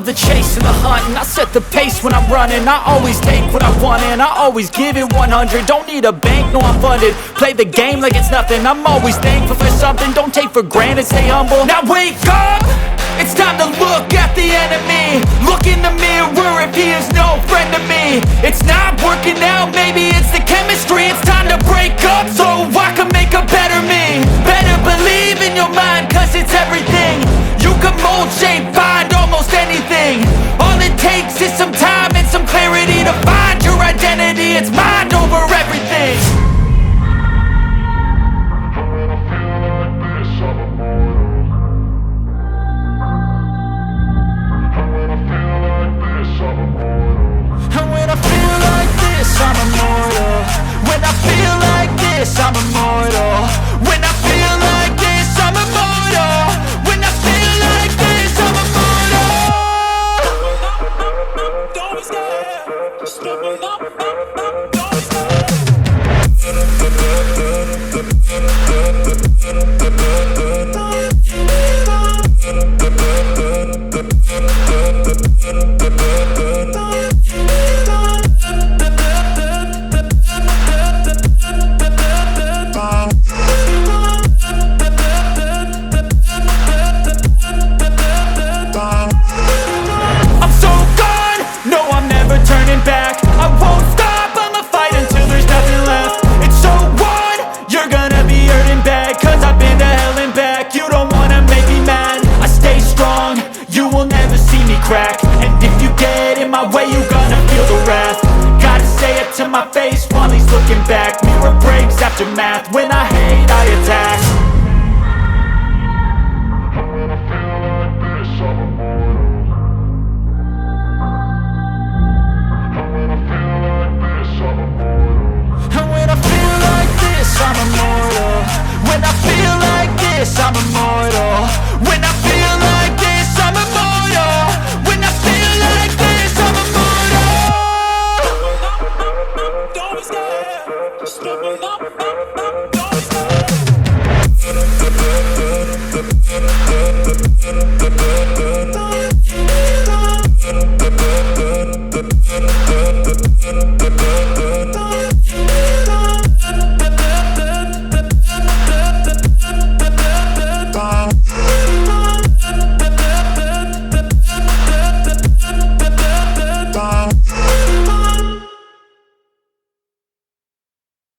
love the chase and the hunt, and I set the pace when I'm running. I always take what I want and I always give it 100. Don't need a bank, no I'm funded. Play the game like it's nothing. I'm always thankful for something. Don't take for granted, stay humble. Now wake up! It's time to look at the enemy. Look in the mirror if he is no friend to me. It's not working out, maybe it's the chemistry. It's time to break up so I can make a better me. Better believe in your mind, cause it's everything. You can mold, shape, find almost anything. All it takes is some time and some clarity to find your identity. It's mind over everything. I'm immortal. When I feel like this, I'm immortal. When I feel like this, I'm immortal. When I feel like this, I'm immortal. Don't be scared. Just open up. Don't be scared. And if you get in my way, you gonna feel the wrath. Gotta say it to my face while he's looking back. Mirror breaks after math. When I hate, I attack. And when I feel like this, I'm immortal. And when I feel like this, I'm immortal. And when I feel like this, I'm immortal. When I feel like this, I'm immortal.